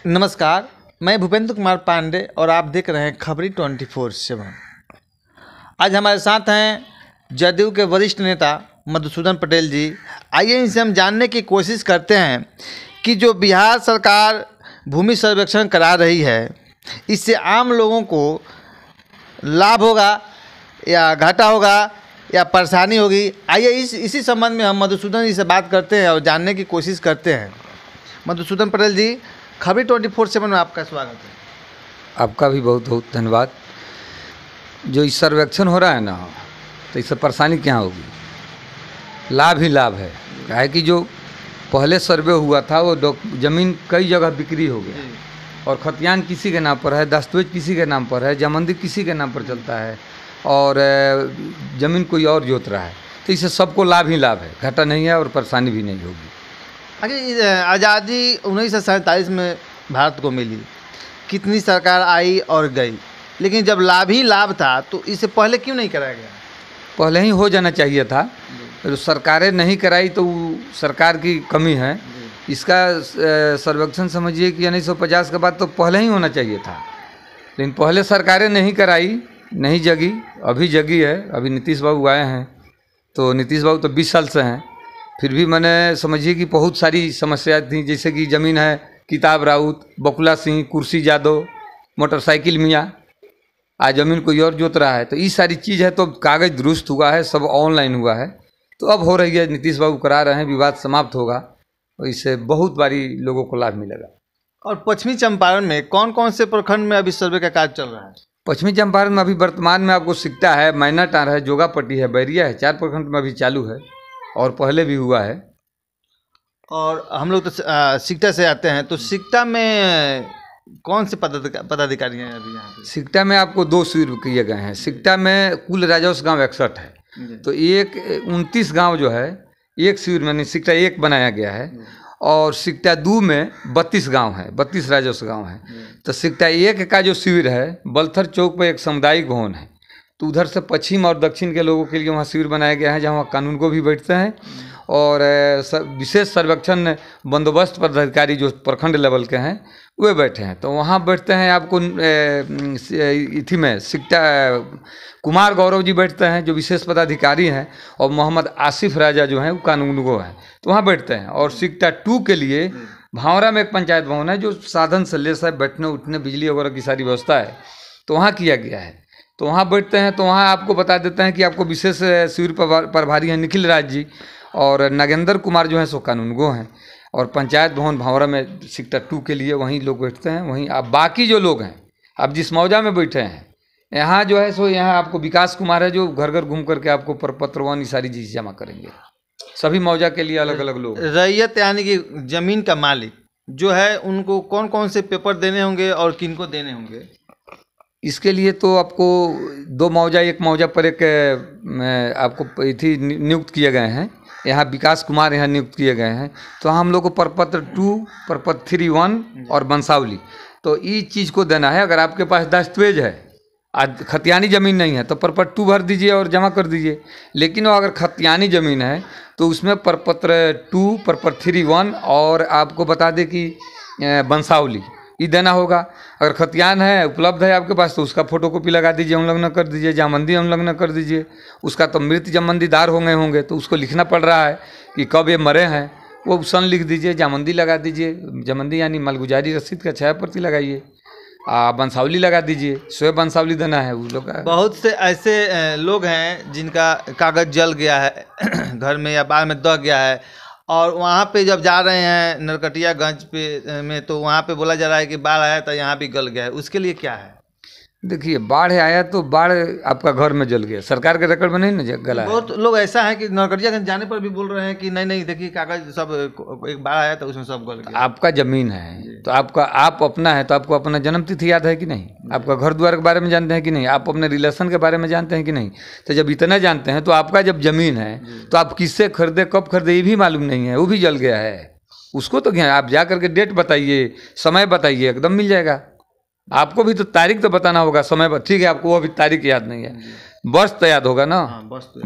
नमस्कार, मैं भूपेंद्र कुमार पांडे और आप देख रहे हैं खबरी 24/7। आज हमारे साथ हैं जदयू के वरिष्ठ नेता मधुसूदन पटेल जी। आइए इनसे हम जानने की कोशिश करते हैं कि जो बिहार सरकार भूमि सर्वेक्षण करा रही है, इससे आम लोगों को लाभ होगा या घाटा होगा या परेशानी होगी। आइए इसी संबंध में हम मधुसूदन जी से बात करते हैं और जानने की कोशिश करते हैं। मधुसूदन पटेल जी, खबरी 24/7 में आपका स्वागत है। आपका भी बहुत बहुत धन्यवाद। जो इस सर्वेक्षण हो रहा है ना, तो इससे परेशानी क्या होगी? लाभ ही लाभ है। क्या है कि जो पहले सर्वे हुआ था वो ज़मीन कई जगह बिक्री हो गया और खतियान किसी के नाम पर है, दस्तावेज किसी के नाम पर है, जमंदी किसी के नाम पर चलता है और ज़मीन कोई और जोत रहा है। तो इससे सबको लाभ ही लाभ है, घाटा नहीं है और परेशानी भी नहीं होगी। अरे, आज़ादी 1947 में भारत को मिली, कितनी सरकार आई और गई, लेकिन जब लाभ ही लाभ था तो इससे पहले क्यों नहीं कराया गया? पहले ही हो जाना चाहिए था। तो सरकारें नहीं कराई तो सरकार की कमी है। इसका सर्वेक्षण समझिए कि 1950 के बाद तो पहले ही होना चाहिए था, लेकिन पहले सरकारें नहीं कराई, नहीं जगी। अभी जगी है। अभी नीतीश बाबू आए हैं, तो नीतीश बाबू तो 20 साल से हैं, फिर भी मैंने समझिए कि बहुत सारी समस्याएं थी। जैसे कि ज़मीन है किताब राउत, बकुला सिंह, कुर्सी जादव, मोटरसाइकिल मियाँ, आज ज़मीन कोई और जोत रहा है। तो ये सारी चीज़ है। तो कागज़ दुरुस्त हुआ है, सब ऑनलाइन हुआ है, तो अब हो रही है। नीतीश बाबू करा रहे हैं, विवाद समाप्त होगा और इससे बहुत बारी लोगों को लाभ मिलेगा। और पश्चिमी चंपारण में कौन कौन से प्रखंड में अभी सर्वे का कार्य चल रहा है? पश्चिमी चंपारण में अभी वर्तमान में आपको सिकटा है, मैनाटार है, जोगापट्टी है, बैरिया है, 4 प्रखंड में अभी चालू है और पहले भी हुआ है। और हम लोग तो सिकटा से आते हैं, तो सिकटा में कौन से पदाधिकारी हैं अभी यहाँ पे? सिकटा में आपको 2 शिविर किए गए हैं। सिकटा में कुल राजस्व गांव 61 है, तो 29 गांव जो है एक शिविर में, सिकटा 1 बनाया गया है और सिकटा 2 में 32 गांव है, 32 राजस्व गांव है। तो सिकटा 1 का जो शिविर है, बलथर चौक पर एक सामुदायिक भवन है, तो उधर से पश्चिम और दक्षिण के लोगों के लिए वहाँ शिविर बनाया गया है, जहाँ कानून को भी बैठते हैं और विशेष सर्वेक्षण बंदोबस्त पदाधिकारी जो प्रखंड लेवल के हैं वे बैठे हैं। तो वहाँ बैठते हैं आपको इथी में सिकटा कुमार गौरव जी बैठते हैं जो विशेष पदाधिकारी हैं, और मोहम्मद आसिफ राजा जो हैं वो कानून को हैं, तो वहाँ बैठते हैं। और सिकटा 2 के लिए भावरा में एक पंचायत भवन है जो साधन से लेस है, बैठने उठने बिजली वगैरह की सारी व्यवस्था है, तो वहाँ किया गया है। तो वहाँ बैठते हैं। तो वहाँ आपको बता देते हैं कि आपको विशेष शिविर प्रभारी हैं निखिल राज जी और नागेंद्र कुमार जो हैं सो कानूनगो हैं। और पंचायत भवन भावरा में सिकटा 2 के लिए वहीं लोग बैठते हैं। वहीं आप बाकी जो लोग हैं, आप जिस मौजा में बैठे हैं, यहाँ जो है सो यहाँ आपको विकास कुमार है जो घर घर घूम करके आपको प्रपत्र ये सारी चीज़ जमा करेंगे। सभी मौजा के लिए अलग अलग लोग। रैयत यानी कि जमीन का मालिक जो है, उनको कौन कौन से पेपर देने होंगे और किनको देने होंगे? इसके लिए तो आपको 2 मौजा, एक मौजा पर एक आपको इथी नियुक्त किए गए हैं। यहाँ विकास कुमार यहाँ नियुक्त किए गए हैं। तो हम लोग को प्रपत्र 2, प्रपत्र 3(1) और वंशावली, तो ये चीज़ को देना है। अगर आपके पास दस्तावेज है, आज खतियानी ज़मीन नहीं है, तो प्रपत्र 2 भर दीजिए और जमा कर दीजिए। लेकिन अगर खतियानी ज़मीन है तो उसमें प्रपत्र 2, प्रपत्र 3(1) और आपको बता दें कि वंशावली ये देना होगा। अगर खतियान है उपलब्ध है आपके पास तो उसका फोटोकॉपी लगा दीजिए, उल्लंघन कर दीजिए, जामंदी उल्लंघन कर दीजिए। उसका तो मृत जमंदीदार होंगे तो उसको लिखना पड़ रहा है कि कब ये मरे हैं, वो सन लिख दीजिए, जामंदी लगा दीजिए। जामंदी यानी मालगुजारी रसीद का 6 प्रति लगाइए, वंशावली लगा दीजिए, स्वयं वंशावली देना है उस लोग का। बहुत से ऐसे लोग हैं जिनका कागज़ जल गया है घर में या बाढ़ में दह गया है, और वहाँ पे जब जा रहे हैं नरकटियागंज पे में, तो वहाँ पे बोला जा रहा है कि बाढ़ आया तो यहाँ भी गल गया है। उसके लिए क्या है? देखिए, बाढ़ आया तो बाढ़ आपका घर में जल गया, सरकार के रिकॉर्ड में नहीं ना गला है। बहुत लोग ऐसा है कि नरकटियागंज जाने पर भी बोल रहे हैं कि नहीं देखिए कागज सब, एक बाढ़ आया तो उसमें सब गल गया। आपका जमीन है तो आप अपना है तो आपको अपना जन्म तिथि याद है कि नहीं? आपका घर द्वार के बारे में जानते हैं कि नहीं? आप अपने रिलेशन के बारे में जानते हैं कि नहीं? तो जब इतना जानते हैं तो आपका जब जमीन है तो आप किससे खरीदे, कब खरीदे, ये भी मालूम नहीं है, वो भी जल गया है। उसको तो क्या, आप जा करके डेट बताइए, समय बताइए, एकदम मिल जाएगा। आपको भी तो तारीख तो बताना होगा, समय ठीक है, आपको वो भी तारीख याद नहीं है, वर्ष तो याद होगा ना।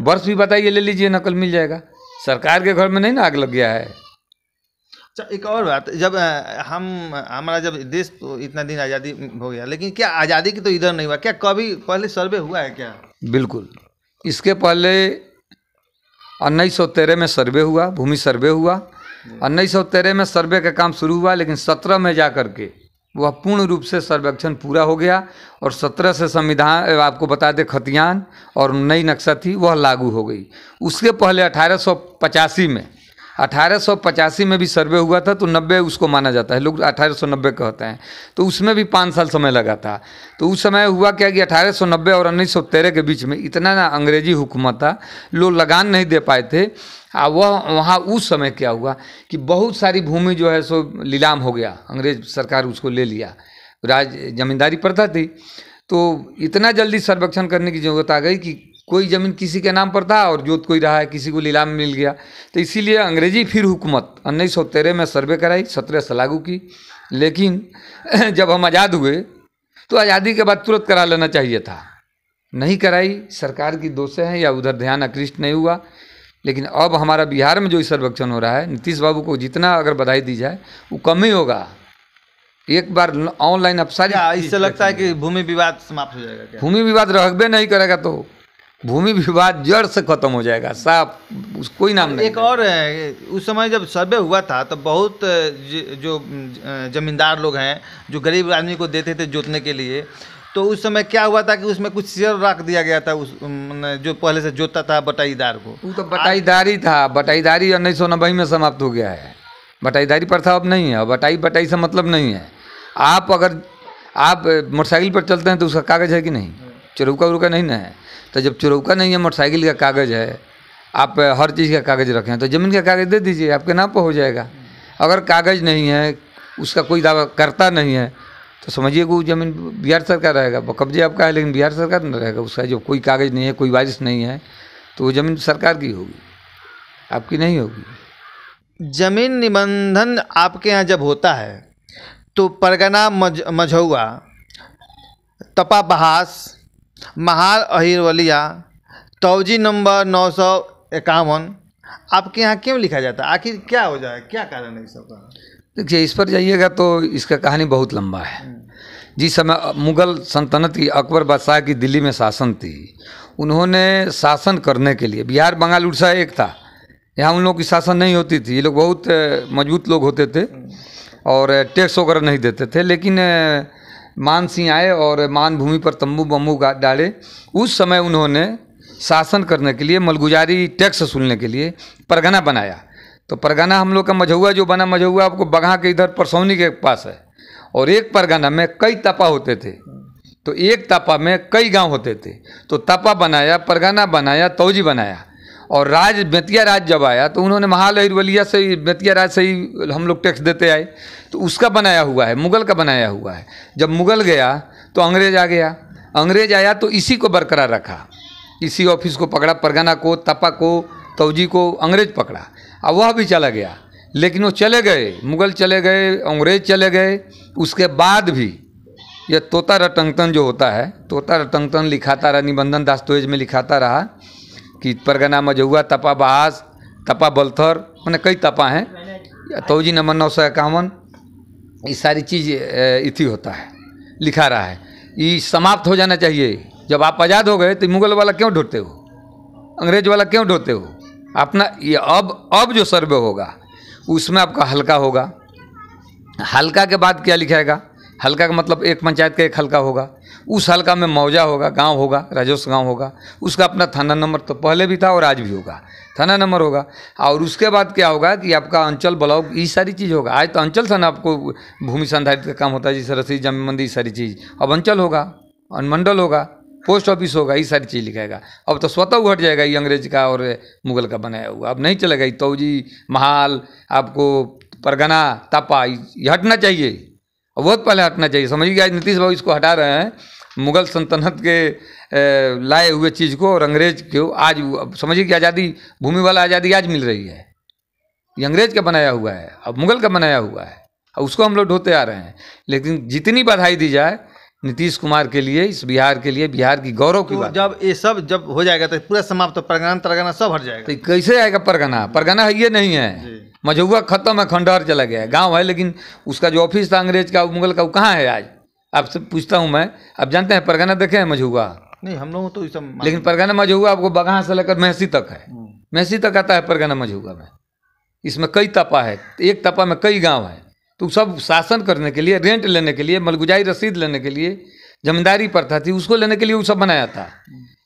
वर्ष भी बताइए, ले लीजिए, नकल मिल जाएगा। सरकार के घर में नहीं ना आग लग गया है। अच्छा, एक और बात, जब हमारा जब देश तो इतना दिन आज़ादी हो गया, लेकिन क्या आज़ादी की तो इधर नहीं हुआ क्या? कभी पहले सर्वे हुआ है क्या? बिल्कुल, इसके पहले 1913 में सर्वे हुआ, भूमि सर्वे हुआ। 1913 में सर्वे का काम शुरू हुआ, लेकिन 17 में जा कर के वह पूर्ण रूप से सर्वेक्षण पूरा हो गया और 17 से संविधान, आपको बता दें, खतियान और नई नक्शा थी वह लागू हो गई। उसके पहले 1885 में भी सर्वे हुआ था, तो 90 उसको माना जाता है, लोग 1890 कहते हैं, तो उसमें भी 5 साल समय लगा था। तो उस समय हुआ क्या कि 1890 और 1913 के बीच में इतना ना अंग्रेजी हुकूमत था, लोग लगान नहीं दे पाए थे। वह वहाँ उस समय क्या हुआ कि बहुत सारी भूमि जो है सो नीलाम हो गया, अंग्रेज सरकार उसको ले लिया, जमींदारी प्रथा थी। तो इतना जल्दी सर्वेक्षण करने की ज़रूरत आ गई कि कोई ज़मीन किसी के नाम पर था और जोत कोई रहा है, किसी को नीलाम मिल गया। तो इसीलिए अंग्रेजी फिर हुकूमत 1913 में सर्वे कराई, 17 से लागू की। लेकिन जब हम आज़ाद हुए तो आज़ादी के बाद तुरंत करा लेना चाहिए था, नहीं कराई। सरकार की दोष है या उधर ध्यान आकृष्ट नहीं हुआ। लेकिन अब हमारा बिहार में जो सर्वेक्षण हो रहा है, नीतीश बाबू को जितना अगर बधाई दी जाए वो कम ही होगा। एक बार ऑनलाइन अब सारी, इससे लगता है कि भूमि विवाद समाप्त हो जाएगा क्या? भूमि विवाद रहबे नहीं करेगा तो भूमि विवाद जड़ से खत्म हो जाएगा, साफ, कोई नाम नहीं। एक और है, उस समय जब सर्वे हुआ था तो बहुत जो जमींदार लोग हैं जो गरीब आदमी को देते थे जोतने के लिए, तो उस समय क्या हुआ था कि उसमें कुछ शेयर रख दिया गया था उस जो पहले से जोतता था बटाईदार को। वो तो बटाईदारी था, बटाईदारी 1990 में समाप्त हो गया है। बटाईदारी प्रथा अब नहीं है, बटाई से मतलब नहीं है। अगर आप मोटरसाइकिल पर चलते हैं तो उसका कागज़ है कि नहीं, चुरौका उरौका नहीं ना है। तो जब चुरौका नहीं है, मोटरसाइकिल का कागज़ है, आप हर चीज़ का कागज़ रखें, तो ज़मीन का कागज़ दे दीजिए, आपके नाम पर हो जाएगा। अगर कागज़ नहीं है, उसका कोई दावा करता नहीं है, तो समझिए कि वो ज़मीन बिहार सरकार रहेगा, कब्जे आपका है, लेकिन बिहार सरकार न रहेगा। उसका जो कोई कागज़ नहीं है, कोई वारिस नहीं है, तो वो ज़मीन सरकार की होगी, आपकी नहीं होगी। जमीन निबंधन आपके यहाँ जब होता है तो परगना मझौआ, तपा बहास, महाल अहिरवलिया, तौजी नंबर 951 आपके यहाँ क्यों लिखा जाता है? आखिर क्या हो जाए, क्या कारण है इस सब का? देखिए, इस पर जाइएगा तो इसका कहानी बहुत लंबा है। जिस समय मुग़ल सल्तनत की, अकबर बादशाह की दिल्ली में शासन थी, उन्होंने शासन करने के लिए, बिहार बंगाल उड़ीसा एक था, यहाँ उन लोगों की शासन नहीं होती थी। ये लोग बहुत मजबूत लोग होते थे और टैक्स वगैरह नहीं देते थे। लेकिन मान सिंह आए और मान भूमि पर तंबू बम्बू डाले। उस समय उन्होंने शासन करने के लिए, मलगुजारी टैक्स वसूलने के लिए परगना बनाया। तो परगना हम लोग का मझौआ जो बना, मझौआ आपको बगहा के इधर परसौनी के पास है, और एक परगना में कई तपा होते थे, तो एक तपा में कई गांव होते थे। तो तपा बनाया, परगना बनाया, तौजी बनाया, और बेतिया राज जब आया तो उन्होंने महाल अहिरवलिया से ही, बेतिया राज से ही हम लोग टैक्स देते आए, तो उसका बनाया हुआ है, मुग़ल का बनाया हुआ है। जब मुग़ल गया तो अंग्रेज आ गया, अंग्रेज आया तो इसी को बरकरार रखा, इसी ऑफिस को पकड़ा, परगना को, तपा को, तौजी को अंग्रेज पकड़ा, और वह भी चला गया। लेकिन वो चले गए, मुग़ल चले गए, अंग्रेज चले गए, उसके बाद भी यह तोता रटंगतन जो होता है, तोता रटंगतन लिखाता रहा, निबंधन दस्तावेज में लिखाता रहा कि परगना मझौआ, तपा बहास, तपा बलथर, मैंने कई तपा हैं, तौजी नंबर 951, ये सारी चीज़ इति होता है, लिखा रहा है। ये समाप्त हो जाना चाहिए। जब आप आज़ाद हो गए तो मुग़ल वाला क्यों ढूंढते हो, अंग्रेज वाला क्यों ढूंढते हो? अपना ये अब जो सर्वे होगा उसमें आपका हल्का होगा। हल्का के बाद क्या लिखाएगा? हल्का का मतलब एक पंचायत का एक हल्का होगा, उस हल्का में मौजा होगा, गांव होगा, राजस्व गांव होगा, उसका अपना थाना नंबर तो पहले भी था और आज भी होगा, थाना नंबर होगा। और उसके बाद क्या होगा कि आपका अंचल, ब्लॉक, ये सारी चीज़ होगा। आज तो अंचल से ना आपको भूमि संधारित का काम होता है, जैसे रसीद, जमीन बंदी, सारी चीज़। अब अंचल होगा, अनुमंडल होगा, पोस्ट ऑफिस होगा, ये सारी चीज़ लिखाएगा। अब तो स्वतः हट जाएगा, ये अंग्रेज का और मुग़ल का बनाया हुआ अब नहीं चलेगा। ये तौजी, महाल, आपको परगना, तपा, ये हटना चाहिए, बहुत पहले हटना चाहिए। समझिए आज नीतीश बाबू इसको हटा रहे हैं, मुग़ल सल्तनत के लाए हुए चीज़ को, और अंग्रेज को आज समझिए कि आज़ादी, भूमि वाला आज़ादी आज मिल रही है, ये अंग्रेज का बनाया हुआ है, अब मुग़ल का बनाया हुआ है, और उसको हम लोग ढोते आ रहे हैं। लेकिन जितनी बधाई दी जाए, नीतीश कुमार के लिए, इस बिहार के लिए, बिहार की गौरव की तो बात। जब ये सब जब हो जाएगा तो पूरा समाप्त, तो परगना तरगना सब हट जाएगा। तो कैसे आएगा परगना? परगना है ये नहीं है, जी। मझौआ खत्म है, खंडहर चला गया है। गाँव है लेकिन उसका जो ऑफिस था अंग्रेज का, मुगल का, वो कहाँ है आज? आपसे पूछता हूँ मैं, आप जानते हैं परगना देखे हैं मझौआ? नहीं, हम लोग तो ये सब लेकिन परगना मझौआ आपको बगहा से लेकर महसी तक है, महसी तक आता है परगना मझौआ में। इसमें कई तपा है, एक तपा में कई गांव है। तो सब शासन करने के लिए, रेंट लेने के लिए, मलगुजाई रसीद लेने के लिए, जमींदारी प्रथा थी उसको लेने के लिए वो सब बनाया था।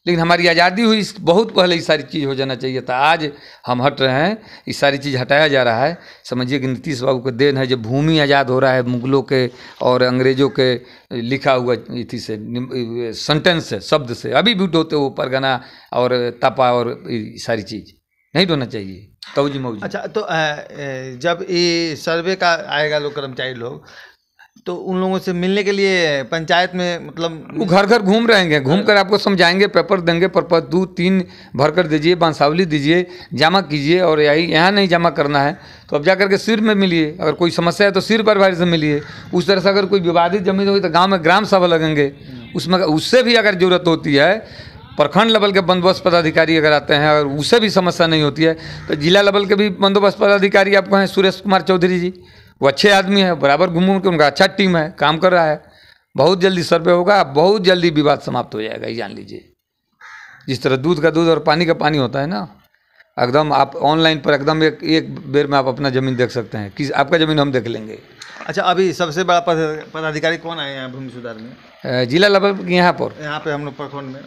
लेकिन हमारी आज़ादी हुई बहुत पहले ये सारी चीज़ हो जाना चाहिए था। आज हम हट रहे हैं, ये सारी चीज़ हटाया जा रहा है। समझिए कि नीतीश बाबू का देन है जब भूमि आज़ाद हो रहा है मुगलों के और अंग्रेजों के लिखा हुआ इसी से, सेंटेंस से, शब्द से। अभी भी ढोते वो परगना और तपा और ये सारी चीज़ नहीं ढोना चाहिए। तौजी मौजी। अच्छा, तो जब ये सर्वे का आएगा लोग, कर्मचारी लोग, तो उन लोगों से मिलने के लिए पंचायत में, मतलब वो घर घर घूम रहेंगे, घूम कर आपको समझाएंगे, पेपर देंगे, पर 2-3 भर कर दीजिए, बांसावली दीजिए, जमा कीजिए। और यहाँ नहीं जमा करना है तो अब जाकर के सिर में मिलिए। अगर कोई समस्या है तो सिर प्रभारी से मिलिए। उस तरह से अगर कोई विवादित जमीन होगी तो गाँव में ग्राम सभा लगेंगे, उसमें उससे भी अगर जरूरत होती है, प्रखंड लेवल के बंदोबस्त पदाधिकारी अगर आते हैं और उससे भी समस्या नहीं होती है तो जिला लेवल के भी बंदोबस्त पदाधिकारी आपको हैं, सुरेश कुमार चौधरी जी, वो अच्छे आदमी है, बराबर घूम के, उनका अच्छा टीम है, काम कर रहा है। बहुत जल्दी सर्वे होगा, बहुत जल्दी विवाद समाप्त हो जाएगा, ये जान लीजिए। जिस तरह दूध का दूध और पानी का पानी होता है ना, एकदम आप ऑनलाइन पर एकदम एक बेर में आप अपना ज़मीन देख सकते हैं कि आपका ज़मीन हम देख लेंगे। अच्छा, अभी सबसे बड़ा पदाधिकारी कौन है यहाँ भूमि सुधार में? जिला लेवल यहाँ पे हम लोग प्रखंड में,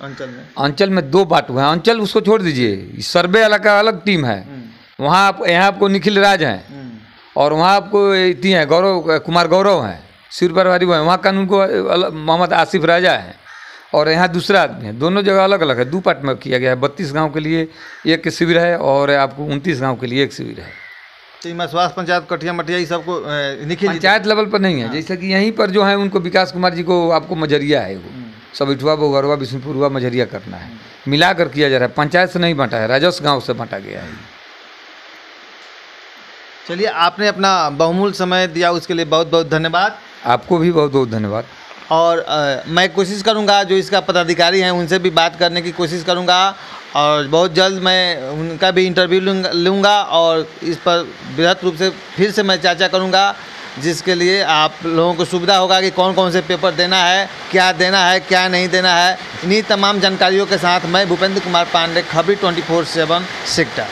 अंचल में 2 बांट हुआ है। अंचल उसको छोड़ दीजिए, सर्वे वाला का अलग टीम है। वहाँ आप, यहाँ आपको निखिल राज हैं और वहाँ आपको इतनी है गौरव कुमार गौरव हैं, सिर प्रभारी वो है। वहाँ कानून को मोहम्मद आसिफ राजा है और यहाँ दूसरा आदमी है। दोनों जगह अलग अलग है, 2 पार्ट में किया गया है। 32 गांव के लिए एक शिविर है और आपको 29 गांव के लिए एक शिविर है। तो इनमें स्वास्थ्य, पंचायत, कटिया मटिया ये सबको निखिल पंचायत लेवल पर नहीं है। जैसे कि यहीं पर जो है उनको विकास कुमार जी को आपको मजरिया है, वो सब इठवा, बहुअरवा, बिशनपुर हुआ, मजरिया करना है, मिलाकर किया जा रहा है। पंचायत से नहीं बांटा है, राजस्व गाँव से बांटा गया है। चलिए, आपने अपना बहुमूल्य समय दिया, उसके लिए बहुत बहुत धन्यवाद। आपको भी बहुत बहुत धन्यवाद। और मैं कोशिश करूंगा जो इसका पदाधिकारी हैं उनसे भी बात करने की कोशिश करूंगा और बहुत जल्द मैं उनका भी इंटरव्यू लूँगा और इस पर बृहद रूप से फिर से मैं चर्चा करूंगा, जिसके लिए आप लोगों को सुविधा होगा कि कौन कौन से पेपर देना है, क्या नहीं देना है। इन्हीं तमाम जानकारियों के साथ मैं भूपेंद्र कुमार पांडे, खबरी 24/7 सिकटा।